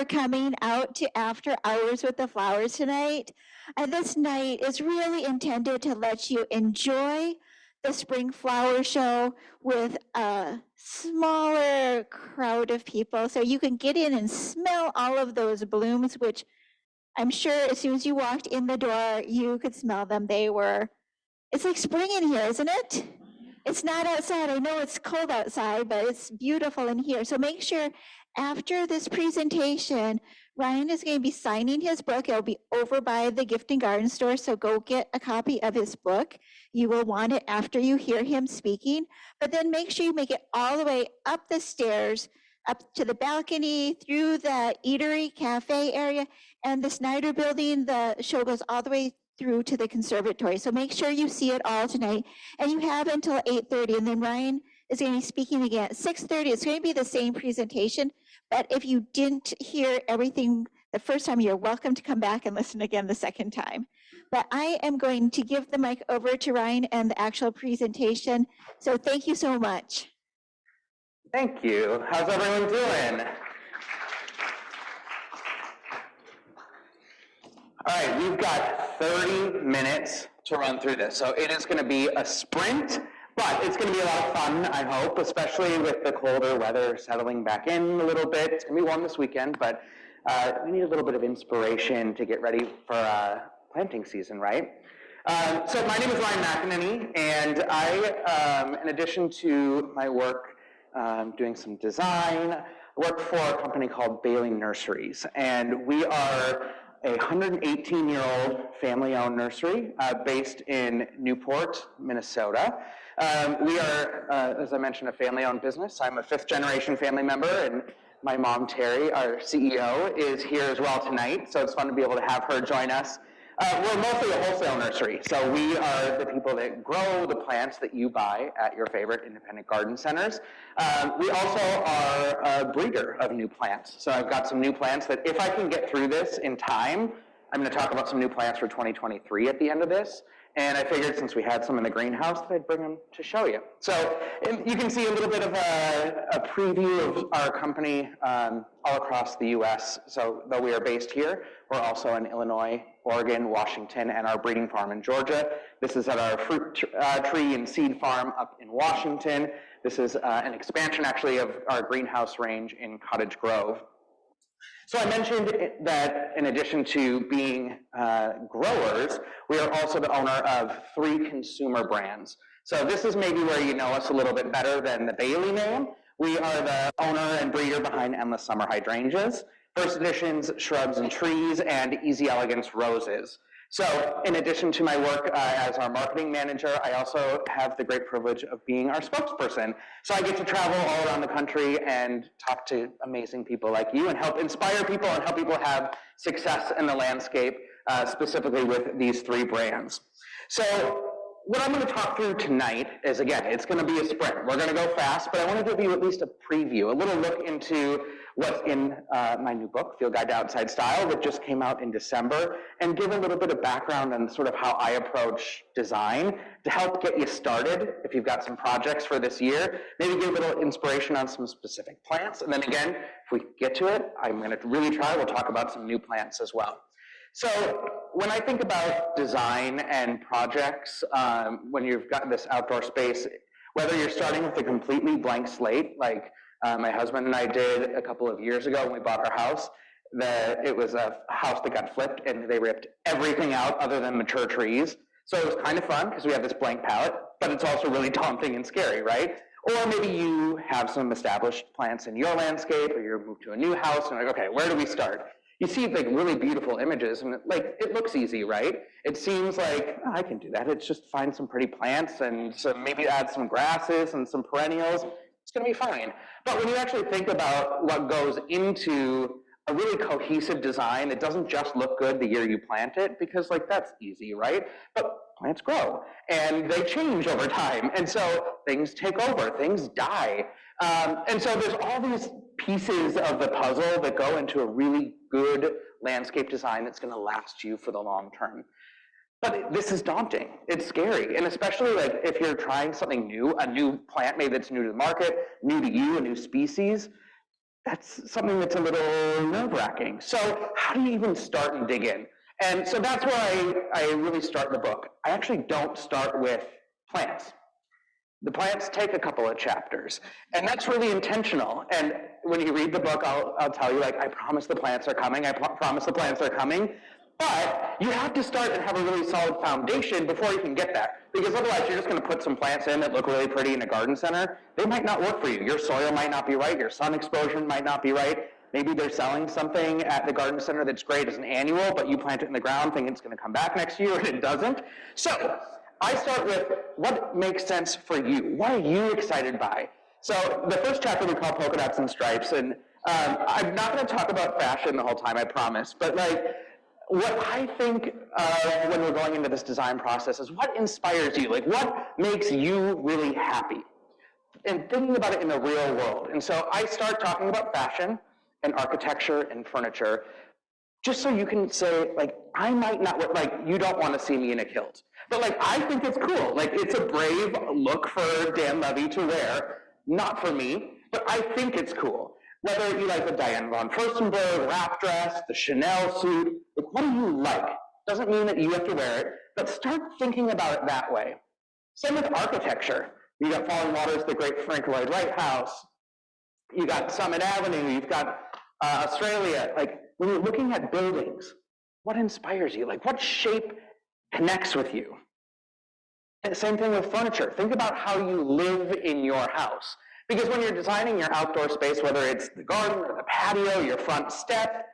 coming out to After Hours with the Flowers tonight. And this night is really intended to let you enjoy the spring flower show with a smaller crowd of people. So you can get in and smell all of those blooms, which I'm sure as soon as you walked in the door, you could smell them. It's like spring in here, isn't it? It's not outside. I know it's cold outside, but it's beautiful in here. So make sure after this presentation, Ryan is going to be signing his book. It'll be over by the gift and garden store. So go get a copy of his book. You will want it after you hear him speaking. But then make sure you make it all the way up the stairs, up to the balcony, through the eatery cafe area, and the Snyder building. The show goes all the way through to the conservatory. So make sure you see it all tonight. And you have until 8:30. And then Ryan is going to be speaking again at 6:30. It's going to be the same presentation. But if you didn't hear everything the first time, you're welcome to come back and listen again the second time. But I am going to give the mic over to Ryan and the actual presentation. So thank you so much. Thank you. How's everyone doing? All right, we've got 30 minutes to run through this. So it is going to be a sprint, but it's going to be a lot of fun, I hope, especially with the colder weather settling back in a little bit. It's going to be warm this weekend, but we need a little bit of inspiration to get ready for planting season, right? So my name is Ryan McEnaney, and I, in addition to my work doing some design, I work for a company called Bailey Nurseries, and we are a 118-year-old family-owned nursery based in Newport, Minnesota. We are, as I mentioned, a family-owned business. I'm a fifth-generation family member, and my mom, Terry, our CEO, is here as well tonight, so it's fun to be able to have her join us. We're mostly a wholesale nursery, so we are the people that grow the plants that you buy at your favorite independent garden centers. We also are a breeder of new plants. So I've got some new plants that if I can get through this in time, I'm going to talk about some new plants for 2023 at the end of this. And I figured since we had some in the greenhouse that I'd bring them to show you. So you can see a little bit of a preview of our company all across the US. So though we are based here, we're also in Illinois, Oregon, Washington, and our breeding farm in Georgia. This is at our fruit tree and seed farm up in Washington. This is an expansion actually of our greenhouse range in Cottage Grove. So I mentioned that in addition to being growers, we are also the owner of 3 consumer brands. So this is maybe where you know us a little bit better than the Bailey name. We are the owner and breeder behind Endless Summer Hydrangeas, First Editions Shrubs and Trees, and Easy Elegance Roses. So in addition to my work as our marketing manager, I also have the great privilege of being our spokesperson. So I get to travel all around the country and talk to amazing people like you and help inspire people and help people have success in the landscape, specifically with these 3 brands. So what I'm going to talk through tonight is, again, it's going to be a sprint. We're going to go fast, but I want to give you at least a preview, a little look into what's in my new book, Field Guide to Outside Style, that just came out in December, and give a little bit of background on sort of how I approach design to help get you started if you've got some projects for this year. Maybe give a little inspiration on some specific plants, and then again, if we get to it, I'm going to really try. We'll talk about some new plants as well. So when I think about design and projects, when you've got this outdoor space, whether you're starting with a completely blank slate, like my husband and I did a couple of years ago when we bought our house, it was a house that got flipped and they ripped everything out other than mature trees. So it was kind of fun because we have this blank palette, but it's also really daunting and scary, right? Or maybe you have some established plants in your landscape, or you're moved to a new house and you're like, okay, where do we start? You see like really beautiful images and it looks easy, right? It seems like, oh, I can do that. It's just find some pretty plants and maybe add some grasses and some perennials. It's gonna be fine. But when you actually think about what goes into a really cohesive design, it doesn't just look good the year you plant it, because like that's easy, right? But plants grow and they change over time. And so things take over, things die. And so there's all these pieces of the puzzle that go into a really good landscape design that's going to last you for the long term. But this is daunting. It's scary. And especially like if you're trying something new, a new plant maybe that's new to the market, new to you, a new species, that's something that's a little nerve-wracking. So how do you even start and dig in? And so that's where I really start the book. I actually don't start with plants. The plants take a couple of chapters, and that's really intentional. And when you read the book, I'll tell you, like, I promise the plants are coming, I promise the plants are coming, but you have to start and have a really solid foundation before you can get there. Because otherwise, you're just going to put some plants in that look really pretty in a garden center. They might not work for you. Your soil might not be right, your sun exposure might not be right. Maybe they're selling something at the garden center that's great as an annual, but you plant it in the ground thinking it's going to come back next year, and it doesn't. So I start with what makes sense for you. What are you excited by? So the first chapter we call Polka Dots and Stripes, and I'm not going to talk about fashion the whole time, I promise, but like what I think when we're going into this design process is what inspires you, like what makes you really happy, and thinking about it in the real world. And so I start talking about fashion and architecture and furniture, just so you can say, like, I might not, like, you don't want to see me in a kilt. But, like, I think it's cool. Like, it's a brave look for Dan Levy to wear. Not for me, but I think it's cool. Whether you like the Diane von Furstenberg wrap dress, the Chanel suit, like, what do you like? Doesn't mean that you have to wear it, but start thinking about it that way. Same with architecture. You got Falling Waters, the great Frank Lloyd Wright house. You got Summit Avenue. You've got Australia. Like, when you're looking at buildings, what inspires you? Like, what shape connects with you? And same thing with furniture. Think about how you live in your house. Because when you're designing your outdoor space, whether it's the garden or the patio, your front step,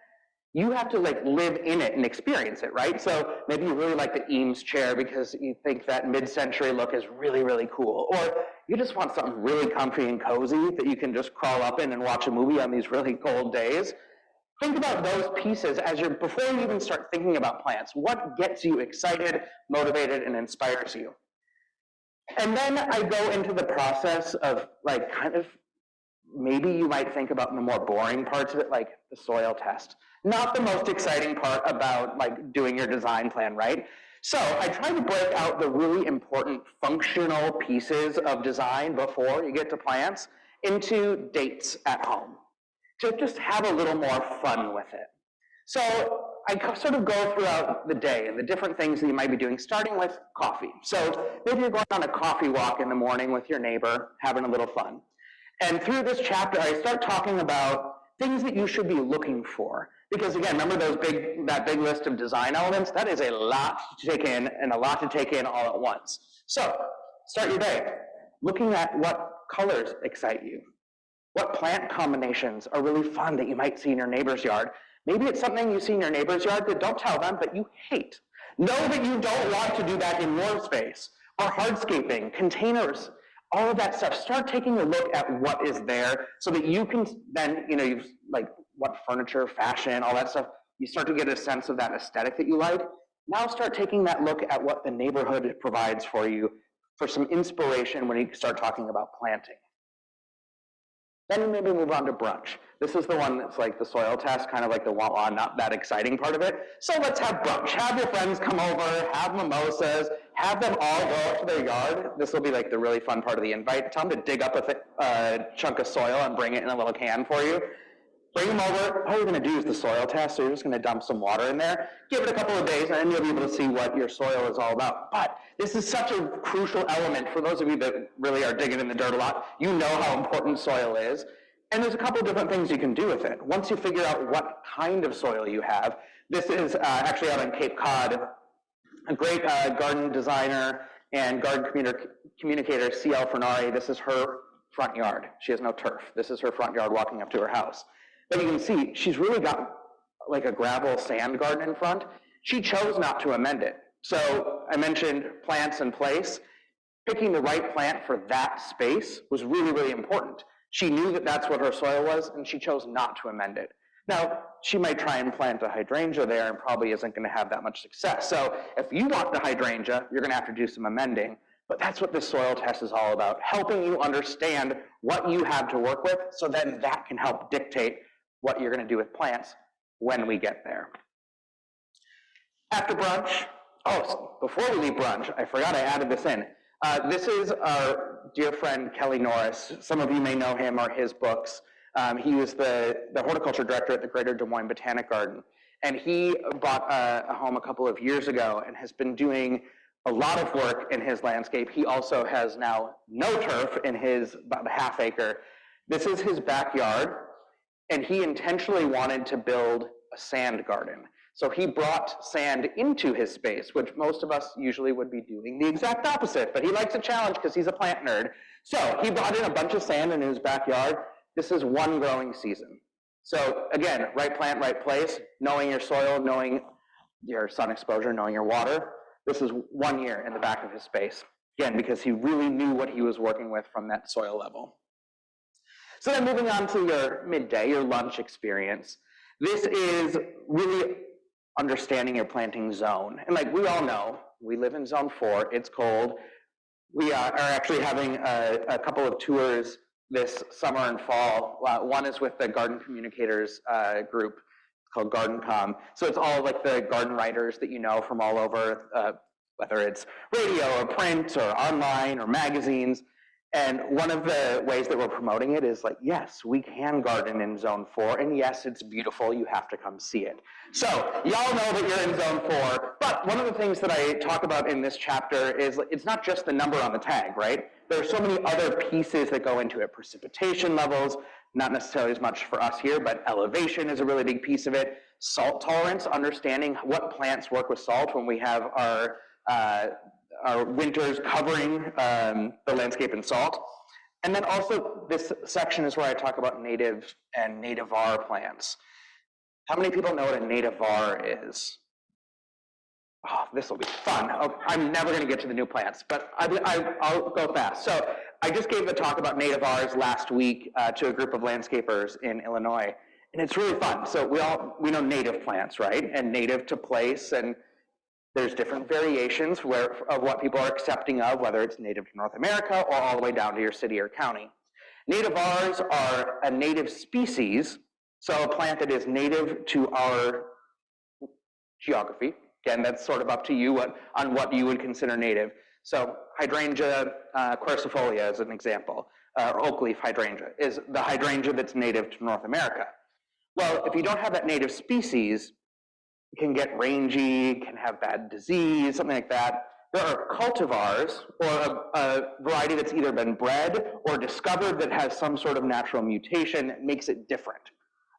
you have to like live in it and experience it, right? So maybe you really like the Eames chair because you think that mid-century look is really, really cool. Or you just want something really comfy and cozy that you can just crawl up in and watch a movie on these really cold days. Think about those pieces before you even start thinking about plants. What gets you excited, motivated, and inspires you? And then I go into the process of like kind of, maybe you might think about the more boring parts of it, like the soil test. Not the most exciting part about like doing your design plan, right? So I try to break out the really important functional pieces of design before you get to plants into dates at home, to just have a little more fun with it. So I sort of go throughout the day and the different things that you might be doing, starting with coffee. So maybe you're going on a coffee walk in the morning with your neighbor, having a little fun. And through this chapter, I start talking about things that you should be looking for. Because again, remember that big list of design elements? That is a lot to take in, and a lot to take in all at once. So start your day looking at what colors excite you. What plant combinations are really fun that you might see in your neighbor's yard? Maybe it's something you see in your neighbor's yard that don't tell them, but you hate. Know that you don't want to do that in your space. Or hardscaping, containers, all of that stuff. Start taking a look at what is there so that you can then, you've like what furniture, fashion, all that stuff, you start to get a sense of that aesthetic that you like. Now start taking that look at what the neighborhood provides for you for some inspiration when you start talking about planting. Then you maybe move on to brunch. This is the one that's like the soil test, kind of like the wah-wah, not that exciting part of it. So let's have brunch. Have your friends come over, have mimosas, have them all go up to their yard. This will be like the really fun part of the invite. Tell them to dig up a chunk of soil and bring it in a little can for you. Bring them over. All you're going to do is the soil test, so you're just going to dump some water in there. Give it a couple of days, and then you'll be able to see what your soil is all about. But this is such a crucial element for those of you that really are digging in the dirt a lot. You know how important soil is. And there's a couple of different things you can do with it. Once you figure out what kind of soil you have, this is actually out on Cape Cod, a great garden designer and garden communicator, C.L. Fernari. This is her front yard. She has no turf. This is her front yard walking up to her house. But you can see she's really got like a gravel sand garden in front. She chose not to amend it. So I mentioned plants in place. Picking the right plant for that space was really, really important. She knew that that's what her soil was, and she chose not to amend it. Now, she might try and plant a hydrangea there and probably isn't going to have that much success. So if you want the hydrangea, you're going to have to do some amending. But that's what this soil test is all about, helping you understand what you have to work with, so then that can help dictate what you're going to do with plants when we get there. After brunch, before we leave brunch, I forgot I added this in. This is our dear friend Kelly Norris. Some of you may know him or his books. He was the horticulture director at the Greater Des Moines Botanic Garden. And he bought a home a couple of years ago and has been doing a lot of work in his landscape. He also has now no turf in his about a half acre. This is his backyard, and he intentionally wanted to build a sand garden. So he brought sand into his space, which most of us usually would be doing the exact opposite, but he likes a challenge because he's a plant nerd. So he brought in a bunch of sand in his backyard. This is one growing season. So again, right plant, right place, knowing your soil, knowing your sun exposure, knowing your water. This is 1 year in the back of his space. Again, because he really knew what he was working with from that soil level. So then moving on to your midday, your lunch experience. This is really understanding your planting zone. And like we all know, we live in zone 4, it's cold. We are actually having a couple of tours this summer and fall. One is with the Garden Communicators group called GardenCom. So it's all like the garden writers that you know from all over, whether it's radio or print or online or magazines. And one of the ways that we're promoting it is like, yes, we can garden in zone 4, and yes, it's beautiful, you have to come see it. So y'all know that you're in zone 4, but one of the things that I talk about in this chapter is it's not just the number on the tag, right? There are so many other pieces that go into it. Precipitation levels, not necessarily as much for us here, but elevation is a really big piece of it. Salt tolerance, understanding what plants work with salt when we have our winters covering the landscape in salt. And then also this section is where I talk about native and native-var plants. How many people know what a native-var is? Oh, this will be fun. Oh, I'm never going to get to the new plants, but I'll go fast. So I just gave a talk about native-vars last week to a group of landscapers in Illinois, and it's really fun. So we know native plants, right? And native to place, and there's different variations of what people are accepting of, whether it's native to North America or all the way down to your city or county. Native-vars are a native species, so a plant that is native to our geography. Again, that's sort of up to you on what you would consider native. So hydrangea quercifolia is an example, or oak leaf hydrangea is the hydrangea that's native to North America. Well, if you don't have that native species, it can get rangy, can have bad disease, something like that. There are cultivars, or a variety that's either been bred or discovered that has some sort of natural mutation that makes it different.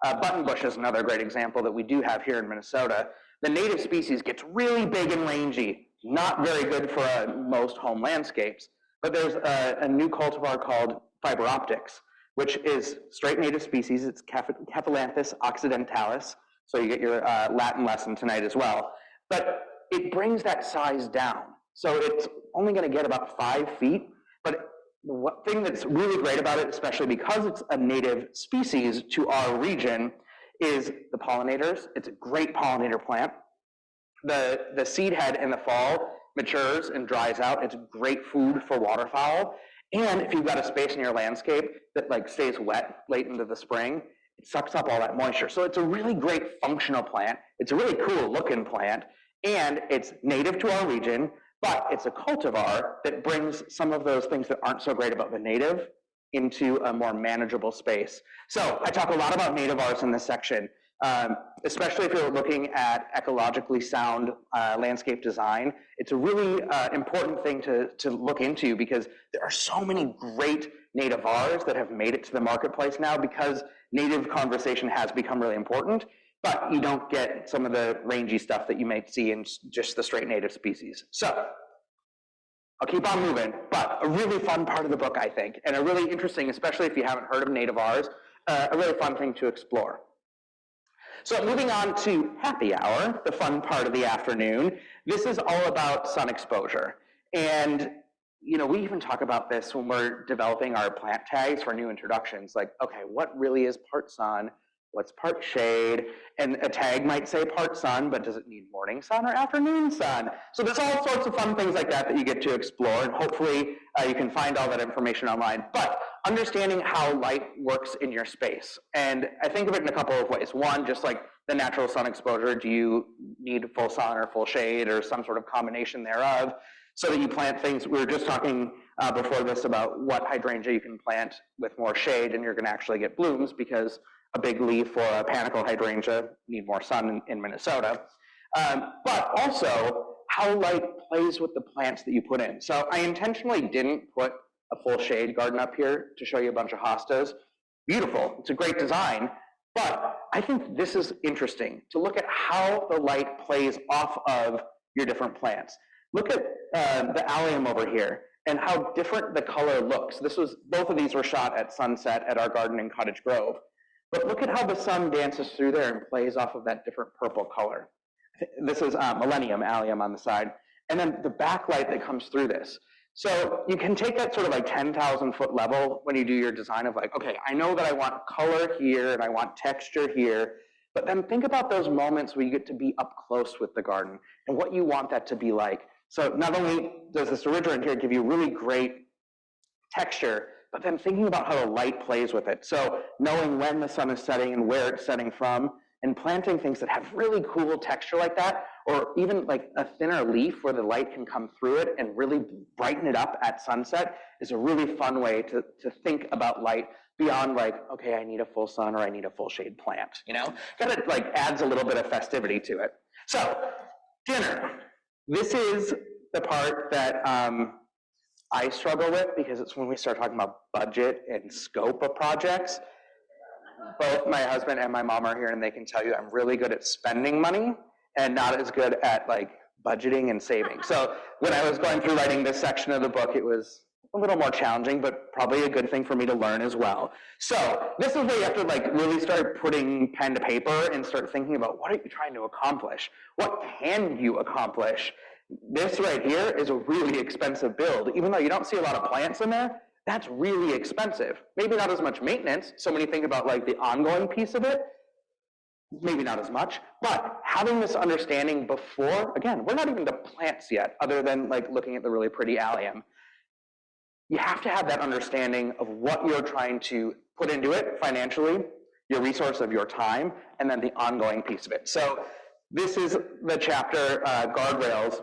Buttonbush is another great example that we do have here in Minnesota. The native species gets really big and rangy, not very good for most home landscapes. But there's a new cultivar called fiber optics, which is straight native species. It's Cephalanthus occidentalis. So you get your Latin lesson tonight as well. But it brings that size down. So it's only going to get about 5 feet. But the thing that's really great about it, especially because it's a native species to our region, is the pollinators. It's a great pollinator plant. The seed head in the fall matures and dries out. It's great food for waterfowl. And if you've got a space in your landscape that like stays wet late into the spring, it sucks up all that moisture. So it's a really great functional plant. It's a really cool looking plant, and it's native to our region, but it's a cultivar that brings some of those things that aren't so great about the native into a more manageable space. So I talk a lot about nativars in this section, especially if you're looking at ecologically sound landscape design. It's a really important thing to look into, because there are so many great nativars that have made it to the marketplace now because native conversation has become really important, but you don't get some of the rangy stuff that you might see in just the straight native species. So I'll keep on moving, but a really fun part of the book, I think, and a really interesting, especially if you haven't heard of nativars, a really fun thing to explore. So moving on to happy hour, the fun part of the afternoon. This is all about sun exposure. And you know, we even talk about this when we're developing our plant tags for new introductions. Like, okay, what really is part sun? What's part shade? And a tag might say part sun, but does it need morning sun or afternoon sun? So there's all sorts of fun things like that that you get to explore, and hopefully you can find all that information online. But understanding how light works in your space. And I think of it in a couple of ways. One, just like the natural sun exposure. Do you need full sun or full shade or some sort of combination thereof? so that you plant things. We were just talking before this about what hydrangea you can plant with more shade, and you're going to actually get blooms because a big leaf or a panicle hydrangea need more sun in Minnesota. But also how light plays with the plants that you put in. So I intentionally didn't put a full shade garden up here to show you a bunch of hostas. Beautiful, it's a great design, but I think this is interesting to look at how the light plays off of your different plants. Look at the allium over here and how different the color looks. Both of these were shot at sunset at our garden in Cottage Grove. But look at how the sun dances through there and plays off of that different purple color. This is Millennium allium on the side. And then the backlight that comes through this. So you can take that sort of like 10,000 foot level when you do your design of like, okay, I know that I want color here and I want texture here, but then think about those moments where you get to be up close with the garden and what you want that to be like. So not only does this refrigerant here give you really great texture, but then thinking about how the light plays with it. So knowing when the sun is setting and where it's setting from, and planting things that have really cool texture like that, or even like a thinner leaf where the light can come through it and really brighten it up at sunset is a really fun way to think about light beyond like, okay, I need a full sun or I need a full shade plant, you know? Kind of like adds a little bit of festivity to it. So, dinner. This is the part that I struggle with because it's when we start talking about budget and scope of projects. Both my husband and my mom are here and they can tell you I'm really good at spending money and not as good at like budgeting and saving. So when I was going through writing this section of the book, it was a little more challenging, but probably a good thing for me to learn as well. So this is where you have to like really start putting pen to paper and start thinking about what are you trying to accomplish? What can you accomplish? This right here is a really expensive build. Even though you don't see a lot of plants in there, that's really expensive. Maybe not as much maintenance. So when you think about like the ongoing piece of it, maybe not as much, but having this understanding before, again, we're not even to plants yet, other than like looking at the really pretty allium. You have to have that understanding of what you're trying to put into it financially, your resource of your time, and then the ongoing piece of it. So this is the chapter, Guardrails,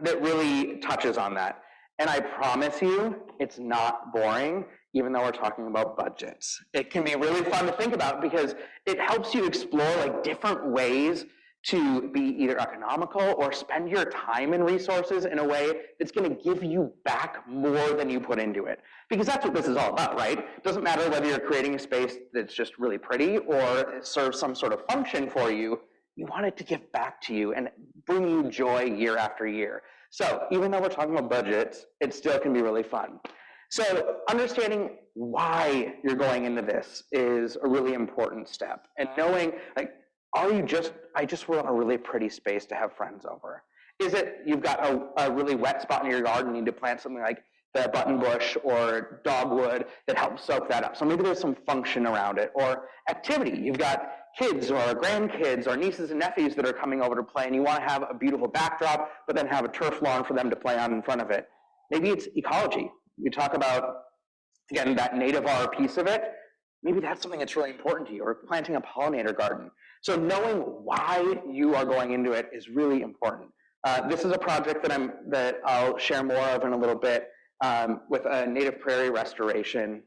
that really touches on that. And I promise you, it's not boring, even though we're talking about budgets. It can be really fun to think about because it helps you explore like different ways to be either economical or spend your time and resources in a way that's going to give you back more than you put into it. Because that's what this is all about, right? It doesn't matter whether you're creating a space that's just really pretty or it serves some sort of function for you. You want it to give back to you and bring you joy year after year. So even though we're talking about budgets, it still can be really fun. So understanding why you're going into this is a really important step. And knowing, like, I just want a really pretty space to have friends over. Is it you've got a really wet spot in your yard and need to plant something like the button bush or dogwood that helps soak that up? So maybe there's some function around it, or activity. You've got kids or grandkids or nieces and nephews that are coming over to play and you want to have a beautiful backdrop, but then have a turf lawn for them to play on in front of it. Maybe it's ecology. You talk about, again, that native R piece of it. Maybe that's something that's really important to you, or planting a pollinator garden. So knowing why you are going into it is really important. This is a project that I'll share more of in a little bit with a native prairie restoration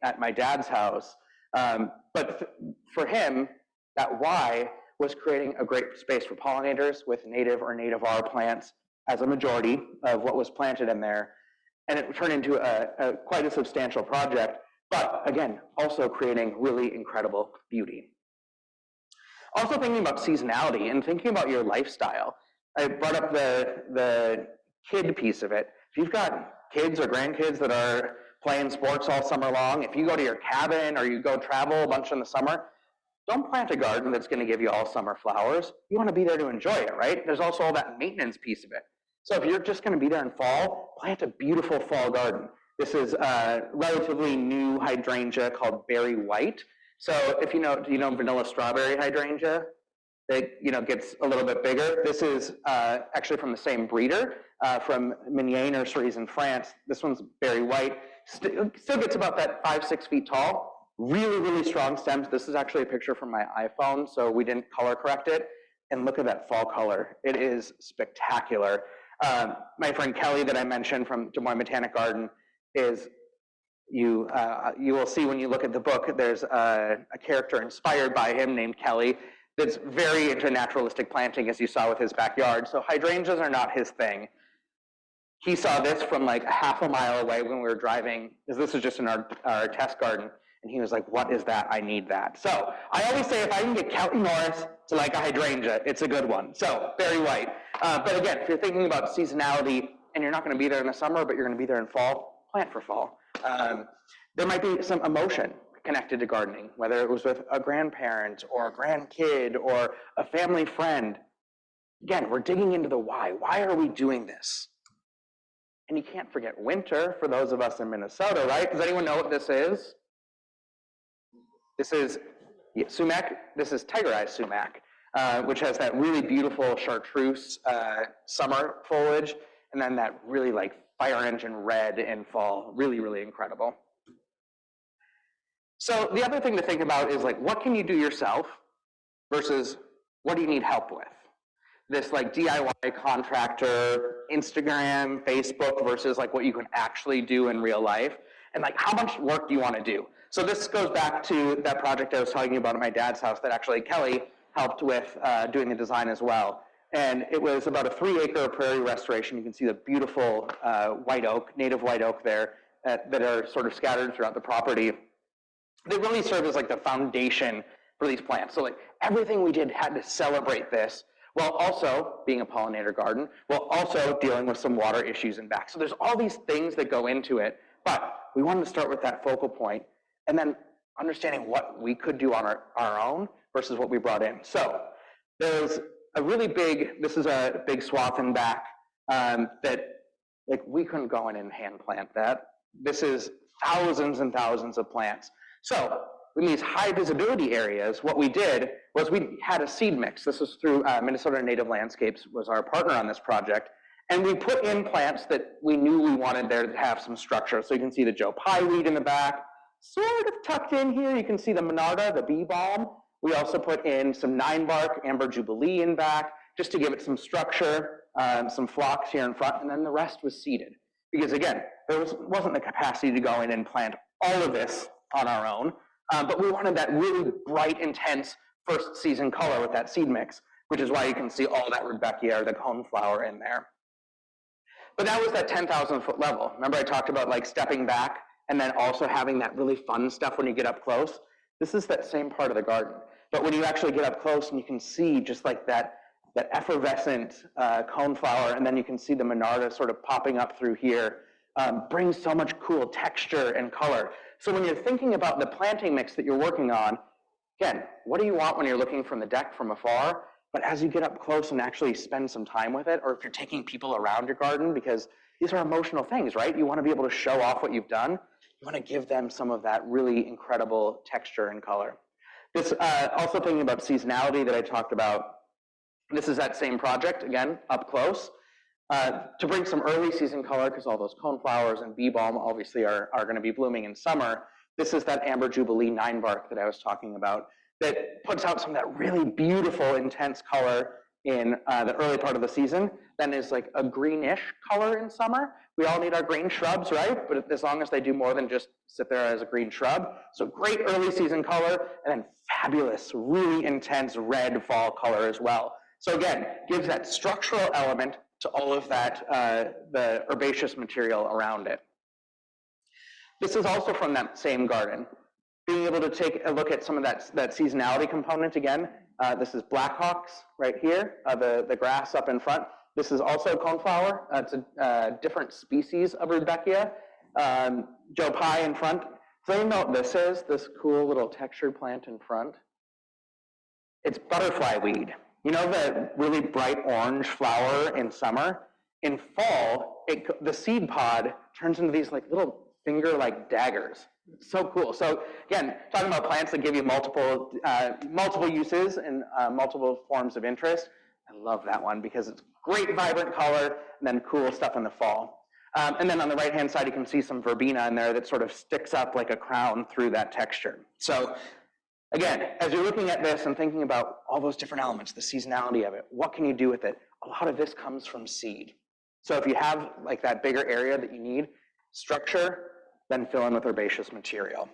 at my dad's house. But for him, that why was creating a great space for pollinators with native or native R plants as a majority of what was planted in there. And it turned into quite a substantial project, but again, also creating really incredible beauty. Also thinking about seasonality and thinking about your lifestyle. I brought up the kid piece of it. If you've got kids or grandkids that are playing sports all summer long, if you go to your cabin or you go travel a bunch in the summer, don't plant a garden that's going to give you all summer flowers. You want to be there to enjoy it, right? There's also all that maintenance piece of it. So if you're just going to be there in fall, plant a beautiful fall garden. This is a relatively new hydrangea called Berry White. So if do you know vanilla strawberry hydrangea? It gets a little bit bigger. This is actually from the same breeder from McEnaney Nurseries in France. This one's Berry White. Still gets about that 5-6 feet tall. Really, really strong stems. This is actually a picture from my iPhone, so we didn't color correct it. And look at that fall color. It is spectacular. My friend Kelly that I mentioned from Des Moines Botanic Garden is, you will see when you look at the book, there's a character inspired by him named Kelly that's very into naturalistic planting, as you saw with his backyard. So hydrangeas are not his thing. He saw this from like half a mile away when we were driving, because this is just in our test garden, and he was like, what is that? I need that. So I always say if I can get Kelly Norris to like a hydrangea, it's a good one. So Barry White. But again, if you're thinking about seasonality and you're not going to be there in the summer, but you're going to be there in fall, plant for fall. There might be some emotion connected to gardening, whether it was with a grandparent or a grandkid or a family friend. Again, we're digging into the why. Why are we doing this? And you can't forget winter for those of us in Minnesota, right? Does anyone know what this is? This is sumac. This is tiger-eyed sumac, which has that really beautiful chartreuse summer foliage, and then that really like fire engine red in fall. Really, really incredible. So the other thing to think about is like, what can you do yourself versus what do you need help with? This like DIY contractor, Instagram, Facebook versus like what you can actually do in real life, and like how much work do you want to do? So this goes back to that project I was talking about at my dad's house that actually Kelly helped with doing the design as well. And it was about a 3-acre prairie restoration. You can see the beautiful white oak, native white oak there that are sort of scattered throughout the property. They really serve as like the foundation for these plants. So like everything we did had to celebrate this, while also being a pollinator garden, while also dealing with some water issues in back. So there's all these things that go into it, but we wanted to start with that focal point and then understanding what we could do on our own versus what we brought in. So there's a really big, this is a big swath in back that like we couldn't go in and hand plant that. This is thousands and thousands of plants. So in these high visibility areas, what we did was we had a seed mix. This was through Minnesota Native Landscapes was our partner on this project. And we put in plants that we knew we wanted there to have some structure. So you can see the Joe Pye weed in the back, sort of tucked in here. You can see the Monarda, the bee balm. We also put in some 9-bark Amber Jubilee in back, just to give it some structure, some phlox here in front, and then the rest was seeded. Because again, there wasn't the capacity to go in and plant all of this on our own. But we wanted that really bright, intense first season color with that seed mix, which is why you can see all that Rudbeckia or the coneflower in there. But that was that 10,000 foot level. Remember I talked about like stepping back and then also having that really fun stuff when you get up close? This is that same part of the garden. But when you actually get up close and you can see just like that effervescent coneflower, and then you can see the Monarda sort of popping up through here, brings so much cool texture and color. So when you're thinking about the planting mix that you're working on, again, what do you want when you're looking from the deck from afar? But as you get up close and actually spend some time with it, or if you're taking people around your garden, because these are emotional things, right? You want to be able to show off what you've done. You want to give them some of that really incredible texture and color. This also thinking about seasonality that I talked about, this is that same project, again, up close. To bring some early season color, because all those coneflowers and bee balm obviously are going to be blooming in summer. This is that Amber Jubilee 9-bark that I was talking about that puts out some of that really beautiful, intense color in the early part of the season. Then is like a greenish color in summer. We all need our green shrubs, right? But as long as they do more than just sit there as a green shrub. So great early season color, and then fabulous, really intense red fall color as well. So again, gives that structural element to all of that, the herbaceous material around it. This is also from that same garden. Being able to take a look at some of that seasonality component again. This is Blackhawks right here, the grass up in front. This is also coneflower. It's a different species of Rudbeckia. Joe Pye in front. So you know what this is, this cool little textured plant in front? It's butterfly weed. You know the really bright orange flower in summer? In fall, the seed pod turns into these like little finger-like daggers. It's so cool. So again, talking about plants that give you multiple uses and multiple forms of interest. I love that one because it's great vibrant color and then cool stuff in the fall. And then on the right-hand side, you can see some verbena in there that sort of sticks up like a crown through that texture. So again, as you're looking at this and thinking about all those different elements, the seasonality of it, what can you do with it? A lot of this comes from seed. So if you have like that bigger area that you need structure, then fill in with herbaceous material.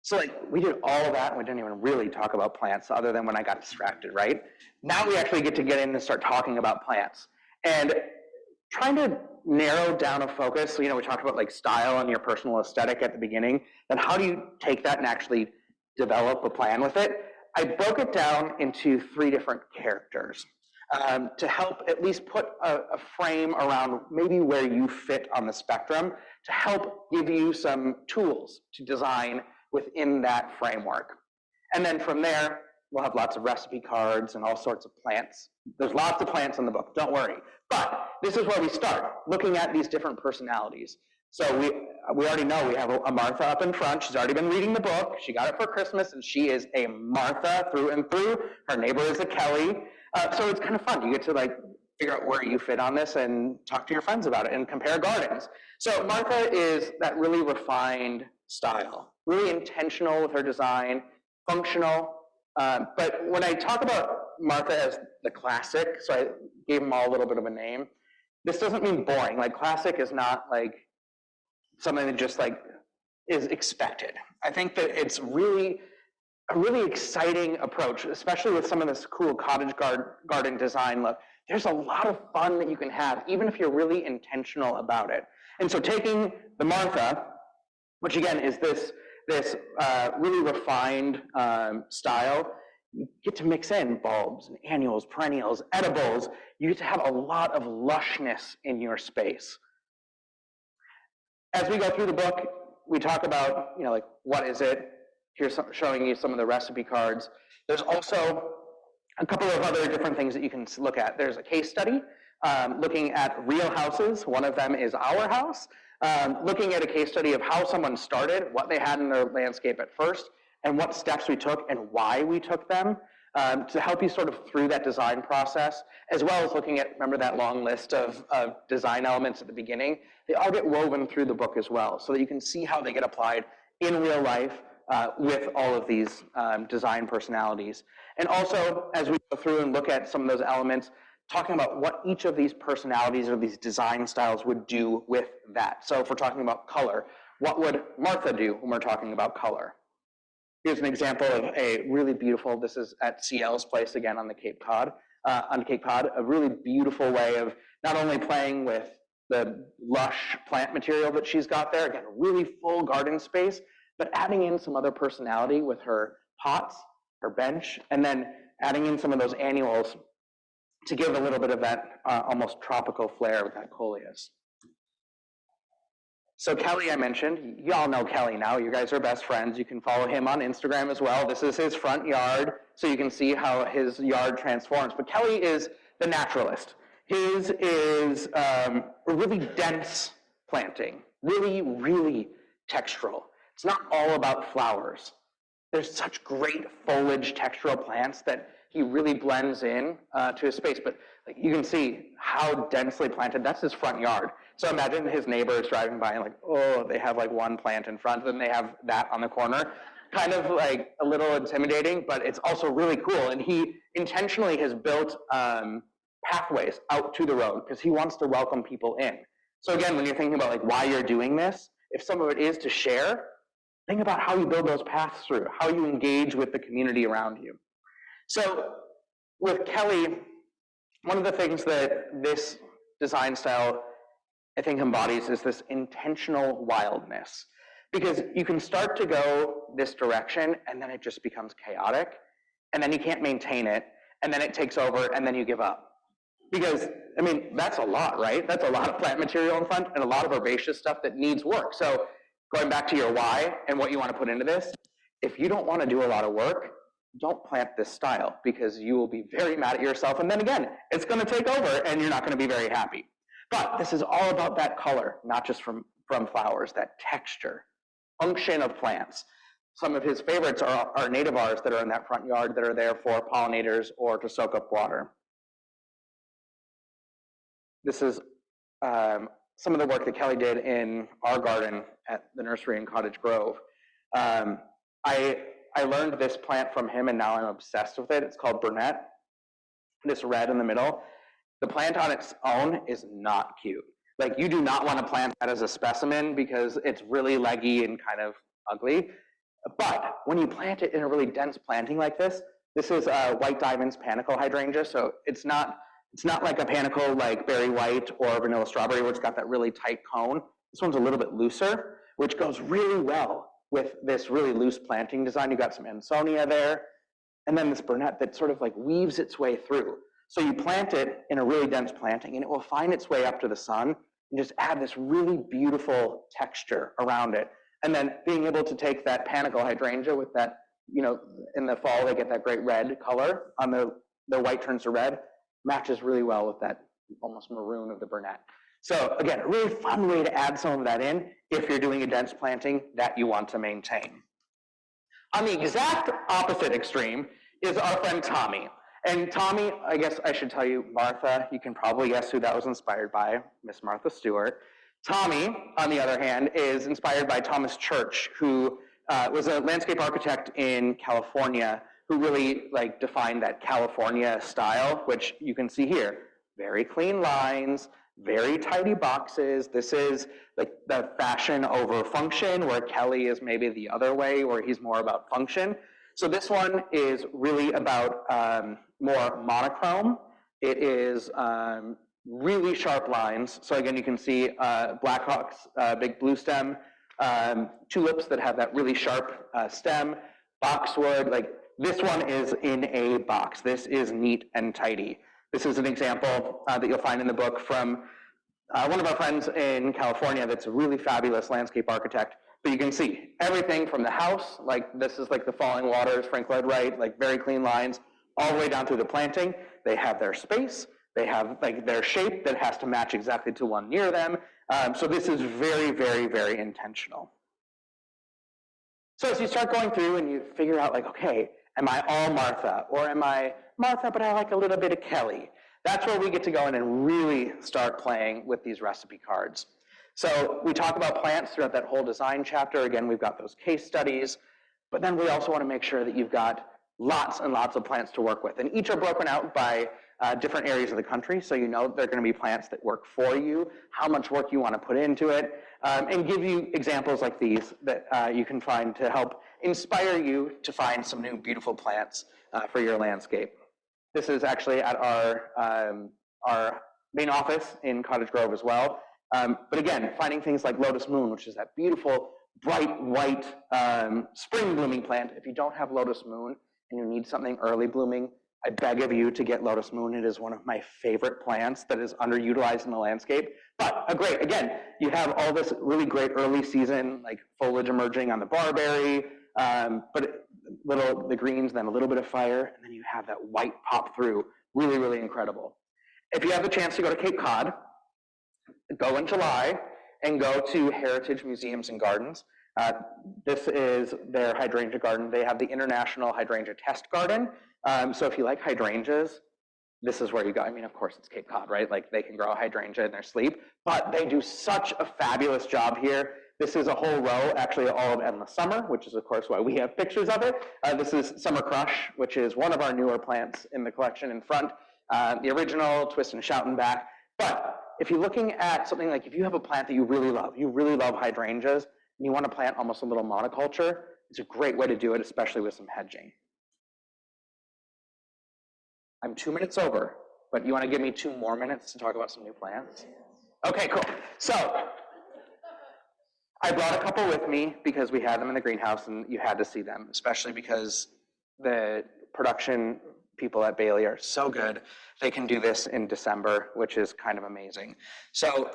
So like we did all of that and we didn't even really talk about plants other than when I got distracted, right? Now we actually get in and start talking about plants. And trying to narrow down a focus, we talked about like style and your personal aesthetic at the beginning, then how do you take that and actually develop a plan with it? I broke it down into 3 different characters to help at least put a frame around maybe where you fit on the spectrum to help give you some tools to design within that framework. And then from there, we'll have lots of recipe cards and all sorts of plants. There's lots of plants in the book, don't worry. But this is where we start, looking at these different personalities. So we already know we have a Martha up in front. She's already been reading the book. She got it for Christmas, and she is a Martha through and through. Her neighbor is a Kelly. So it's kind of fun. You get to like figure out where you fit on this and talk to your friends about it and compare gardens. So Martha is that really refined style, really intentional with her design, functional. But when I talk about Martha as the classic, so I gave them all a little bit of a name, this doesn't mean boring. Like classic is not like something that just like is expected. I think that it's really a really exciting approach, especially with some of this cool cottage garden design look. There's a lot of fun that you can have, even if you're really intentional about it. And so taking the Martha, which again is this really refined style, you get to mix in bulbs and annuals, perennials, edibles. You get to have a lot of lushness in your space. As we go through the book, we talk about, like what is it? Here's showing you some of the recipe cards. There's also a couple of other different things that you can look at. There's a case study looking at real houses. One of them is our house. Looking at a case study of how someone started, what they had in their landscape at first, and what steps we took and why we took them to help you sort of through that design process, as well as looking at, remember that long list of design elements at the beginning? They all get woven through the book as well, so that you can see how they get applied in real life with all of these design personalities. And also, as we go through and look at some of those elements, talking about what each of these personalities or these design styles would do with that. So if we're talking about color, what would Martha do when we're talking about color? Here's an example of a really beautiful, this is at CL's place again on Cape Cod, a really beautiful way of not only playing with the lush plant material that she's got there, again, a really full garden space, but adding in some other personality with her pots, her bench, and then adding in some of those annuals to give a little bit of that almost tropical flair with that coleus. So Kelly, I mentioned, you all know Kelly now. You guys are best friends. You can follow him on Instagram as well. This is his front yard, so you can see how his yard transforms. But Kelly is the naturalist. His is a really dense planting, really, really textural. It's not all about flowers. There's such great foliage textural plants that he really blends in to his space. But like, you can see how densely planted. That's his front yard. So imagine his neighbors driving by and like, oh, they have like one plant in front, then they have that on the corner. Kind of like a little intimidating, but it's also really cool. And he intentionally has built pathways out to the road because he wants to welcome people in. So again, when you're thinking about like why you're doing this, if some of it is to share, think about how you build those paths through, how you engage with the community around you. So with Kelly, one of the things that this design style I think embodies is this intentional wildness. Because you can start to go this direction and then it just becomes chaotic, and then you can't maintain it, and then it takes over, and then you give up. Because, I mean, that's a lot, right? That's a lot of plant material in front and a lot of herbaceous stuff that needs work. So going back to your why and what you want to put into this, if you don't want to do a lot of work, don't plant this style because you will be very mad at yourself. And then again, it's going to take over and you're not going to be very happy. But this is all about that color, not just from flowers, that texture, unction of plants. Some of his favorites are nativars that are in that front yard that are there for pollinators or to soak up water. This is some of the work that Kelly did in our garden at the nursery in Cottage Grove. I learned this plant from him, and now I'm obsessed with it. It's called Burnett, this red in the middle. The plant on its own is not cute. Like, you do not want to plant that as a specimen because it's really leggy and kind of ugly. But when you plant it in a really dense planting like this is White Diamond's panicle hydrangea, so it's not like a panicle like Berry White or Vanilla Strawberry where it's got that really tight cone. This one's a little bit looser, which goes really well with this really loose planting design. You've got some Ansonia there, and then this Burnet that sort of like weaves its way through. So you plant it in a really dense planting, and it will find its way up to the sun and just add this really beautiful texture around it. And then being able to take that panicle hydrangea with that, you know, in the fall they get that great red color on the white turns to red, matches really well with that almost maroon of the Burnet. So again, a really fun way to add some of that in if you're doing a dense planting that you want to maintain. On the exact opposite extreme is our friend Tommy. And Tommy, I guess I should tell you, Martha, you can probably guess who that was inspired by, Miss Martha Stewart. Tommy, on the other hand, is inspired by Thomas Church, who was a landscape architect in California who really like defined that California style, which you can see here. Very clean lines, very tidy boxes. This is like the fashion over function, where Kelly is maybe the other way, where he's more about function. So this one is really about more monochrome. It is really sharp lines. So again, you can see Blackhawk's big blue stem, tulips that have that really sharp stem, boxwood. Like, this one is in a box. This is neat and tidy. This is an example that you'll find in the book from one of our friends in California that's a really fabulous landscape architect. But you can see everything from the house, like this is like the falling waters, Frank Lloyd Wright, like very clean lines, all the way down through the planting. They have their space. They have like their shape that has to match exactly to one near them. So this is very, very, very intentional. So as you start going through and you figure out like, okay, am I all Martha? Or am I Martha, but I like a little bit of Kelly? That's where we get to go in and really start playing with these recipe cards. So we talk about plants throughout that whole design chapter. Again, we've got those case studies, but then we also want to make sure that you've got lots and lots of plants to work with. And each are broken out by different areas of the country, so you know they're going to be plants that work for you, how much work you want to put into it, and give you examples like these that you can find to help inspire you to find some new beautiful plants for your landscape. This is actually at our main office in Cottage Grove as well. But again, finding things like Lotus Moon, which is that beautiful, bright white spring blooming plant. If you don't have Lotus Moon and you need something early blooming, I beg of you to get Lotus Moon. It is one of my favorite plants that is underutilized in the landscape. But again, you have all this really great early season, like foliage emerging on the barberry, but the greens, then a little bit of fire, and then you have that white pop through. Really, really incredible. If you have the chance to go to Cape Cod, go in July and go to Heritage Museums and Gardens. This is their hydrangea garden. They have the International Hydrangea Test Garden. So if you like hydrangeas, this is where you go. I mean, of course, it's Cape Cod, right? Like, they can grow a hydrangea in their sleep, but they do such a fabulous job here. This is a whole row, actually all of Endless Summer, which is, of course, why we have pictures of it. This is Summer Crush, which is one of our newer plants in the collection in front. The original, Twist and Shout and back. But if you're looking at something like, if you have a plant that you really love hydrangeas, and you want to plant almost a little monoculture, it's a great way to do it, especially with some hedging. I'm 2 minutes over, but you want to give me 2 more minutes to talk about some new plants? Okay, cool. So I brought a couple with me because we had them in the greenhouse and you had to see them, especially because the production people at Bailey are so good. They can do this in December, which is kind of amazing. So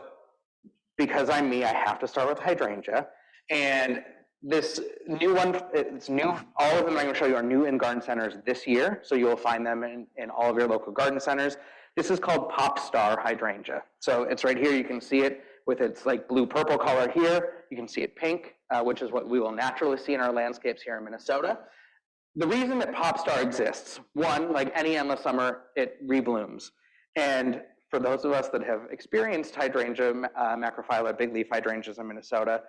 because I'm me, I have to start with hydrangea. And this new one, it's new. All of them I'm going to show you are new in garden centers this year. So you will find them in all of your local garden centers. This is called Pop Star Hydrangea. So it's right here. You can see it with its like blue-purple color here. You can see it pink, which is what we will naturally see in our landscapes here in Minnesota. The reason that Pop Star exists, one, like any endless summer, it reblooms. And for those of us that have experienced hydrangea, macrophylla, big leaf hydrangeas in Minnesota,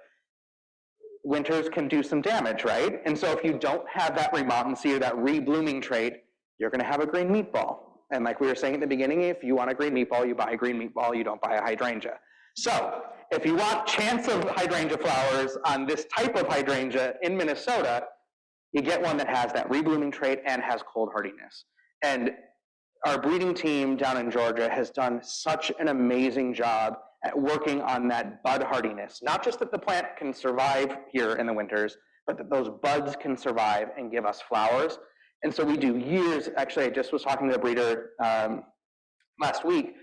winters can do some damage, right? And so if you don't have that remontancy or that reblooming trait, you're going to have a green meatball. And like we were saying at the beginning, if you want a green meatball, you buy a green meatball, you don't buy a hydrangea. So if you want chance of hydrangea flowers on this type of hydrangea in Minnesota, you get one that has that reblooming trait and has cold hardiness. And our breeding team down in Georgia has done such an amazing job at working on that bud hardiness. Not just that the plant can survive here in the winters, but that those buds can survive and give us flowers. And so we do years, actually I just was talking to a breeder last week.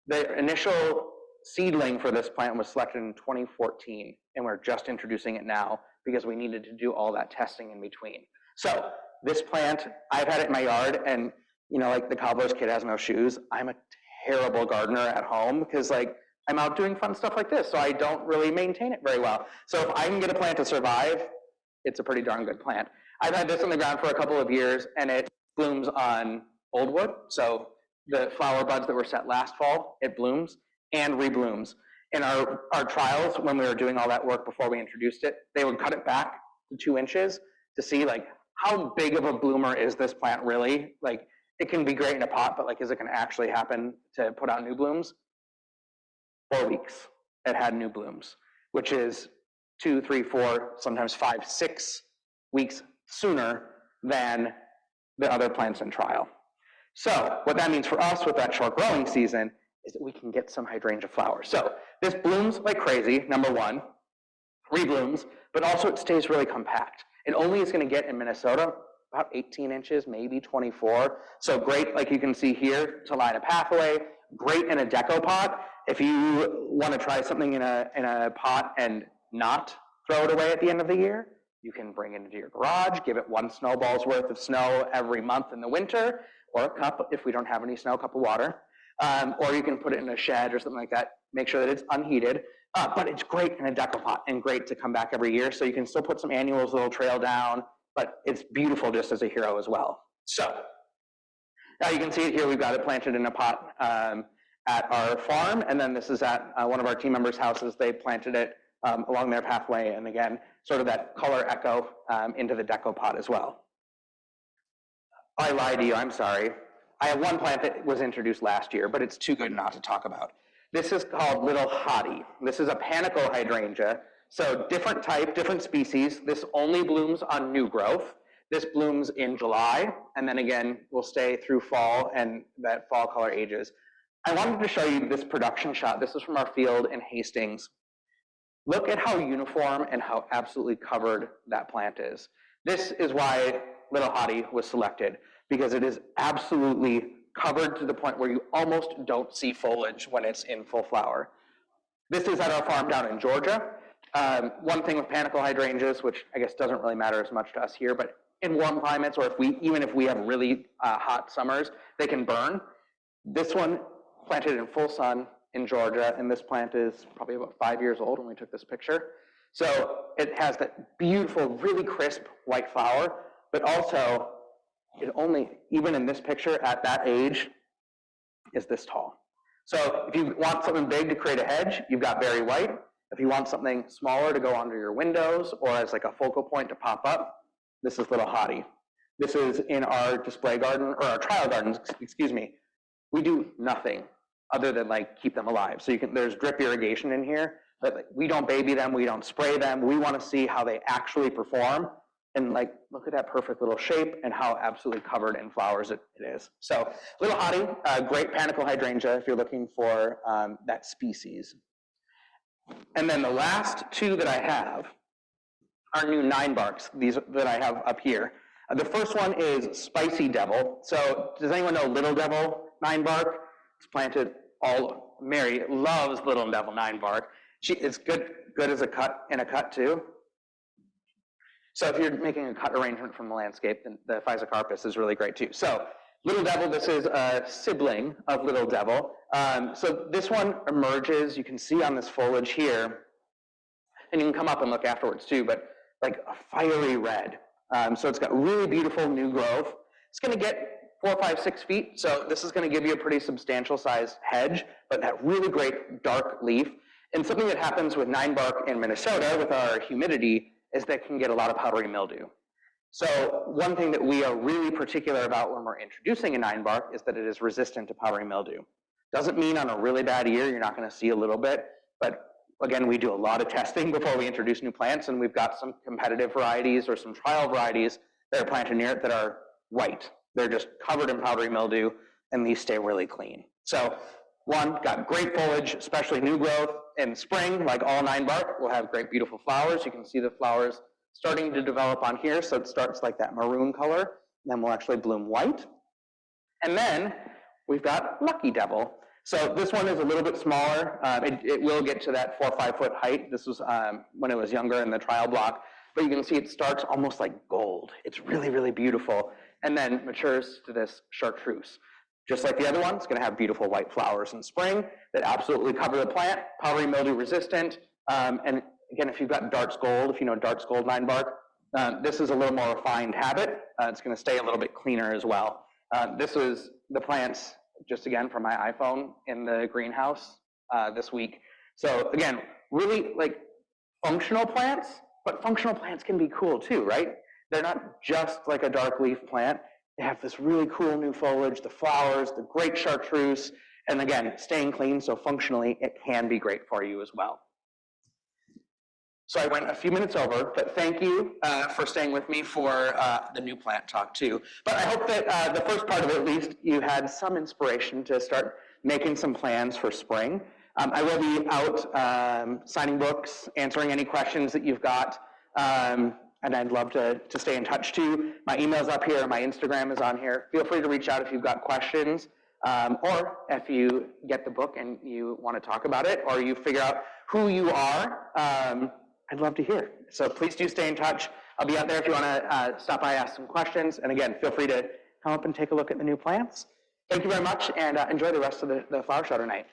The initial seedling for this plant was selected in 2014, and we're just introducing it now because we needed to do all that testing in between. So this plant, I've had it in my yard, and you know, like the cobbler's kid has no shoes. I'm a terrible gardener at home because like I'm out doing fun stuff like this, so I don't really maintain it very well. So if I can get a plant to survive, it's a pretty darn good plant. I've had this on the ground for a couple of years, and it blooms on old wood. So the flower buds that were set last fall, it blooms and reblooms. In our trials, when we were doing all that work before we introduced it, they would cut it back to 2 inches to see like how big of a bloomer is this plant really? Like it can be great in a pot, but like is it gonna actually happen to put out new blooms? 4 weeks, it had new blooms, which is 2, 3, 4, sometimes 5, 6 weeks sooner than the other plants in trial. So what that means for us with that short growing season is that we can get some hydrangea flowers. So this blooms like crazy, number one, reblooms, but also it stays really compact. It only is gonna get in Minnesota about 18 inches, maybe 24. So great, like you can see here, to line a pathway, great in a deco pot. If you wanna try something in a pot and not throw it away at the end of the year, you can bring it into your garage, give it 1 snowball's worth of snow every month in the winter, or a cup, if we don't have any snow, a cup of water. Or you can put it in a shed or something like that, make sure that it's unheated. But it's great in a deco pot and great to come back every year. So you can still put some annuals that'll trail down, but it's beautiful just as a hero as well. So now you can see it here, we've got it planted in a pot at our farm, and then this is at one of our team members' houses. They planted it along their pathway, and again, sort of that color echo into the deco pot as well. I lied to you, I'm sorry. I have one plant that was introduced last year, but it's too good not to talk about. This is called Little Hottie. This is a panicle hydrangea. So different type, different species. This only blooms on new growth. This blooms in July, and then again, will stay through fall, and that fall color ages. I wanted to show you this production shot. This is from our field in Hastings. Look at how uniform and how absolutely covered that plant is. This is why Little Hottie was selected, because it is absolutely covered to the point where you almost don't see foliage when it's in full flower. This is at our farm down in Georgia. One thing with panicle hydrangeas, which I guess doesn't really matter as much to us here, but in warm climates, or even if we have really hot summers, they can burn. This one planted in full sun in Georgia, and this plant is probably about 5 years old when we took this picture. So it has that beautiful, really crisp white flower, but also it only, even in this picture at that age, is this tall. So if you want something big to create a hedge, you've got berry white. If you want something smaller to go under your windows or as like a focal point to pop up, this is Little Hottie. This is in our display garden, or our trial gardens, excuse me. We do nothing other than like keep them alive. So there's drip irrigation in here, but we don't baby them, we don't spray them. We want to see how they actually perform. And like, look at that perfect little shape and how absolutely covered in flowers it is. So Little Hottie, great panicle hydrangea if you're looking for that species. And then the last two that I have are new 9-barks, these that I have up here. The first one is Spicy Devil. So does anyone know Little Devil 9-bark? It's planted Mary loves Little Devil 9-bark. It's good as a cut, in a cut too. So if you're making a cut arrangement from the landscape, then the Physocarpus is really great too. So Little Devil, this is a sibling of Little Devil. So this one emerges, you can see on this foliage here, and you can come up and look afterwards too, but like a fiery red. So it's got really beautiful new growth. It's gonna get 4, 5, 6 feet, so this is gonna give you a pretty substantial sized hedge, but that really great dark leaf. And something that happens with 9-bark in Minnesota with our humidity is that can get a lot of powdery mildew. So one thing that we are really particular about when we're introducing a 9-bark is that it is resistant to powdery mildew. Doesn't mean on a really bad year you're not going to see a little bit, but again, we do a lot of testing before we introduce new plants, and we've got some competitive varieties or some trial varieties that are planted near it that are white. They're just covered in powdery mildew, and these stay really clean. So one, got great foliage, especially new growth. In spring, like all 9-bark, we'll have great, beautiful flowers. You can see the flowers starting to develop on here, so it starts like that maroon color, then we'll actually bloom white. And then we've got Lucky Devil. So this one is a little bit smaller. It will get to that 4 or 5 foot height. This was when it was younger in the trial block, but you can see it starts almost like gold. It's really, really beautiful, and then matures to this chartreuse. Just like the other one, it's going to have beautiful white flowers in spring that absolutely cover the plant, powdery mildew resistant. And again, if you've got Dart's Gold, if you know Dart's Gold 9-bark, this is a little more refined habit. It's going to stay a little bit cleaner as well. This was the plants, just again from my iPhone, in the greenhouse this week. So again, really like functional plants, but functional plants can be cool too, right? They're not just like a dark leaf plant. They have this really cool new foliage, the flowers, the great chartreuse, and again, staying clean, so functionally it can be great for you as well. So I went a few minutes over, but thank you for staying with me for the new plant talk too. But I hope that the first part of it, at least, you had some inspiration to start making some plans for spring. I will be out signing books, answering any questions that you've got, and I'd love to stay in touch too. My email's up here, my Instagram is on here. Feel free to reach out if you've got questions, or if you get the book and you want to talk about it, or you figure out who you are. I'd love to hear. So please do stay in touch. I'll be out there if you want to stop by, ask some questions. And again, feel free to come up and take a look at the new plants. Thank you very much, and enjoy the rest of the flower show tonight.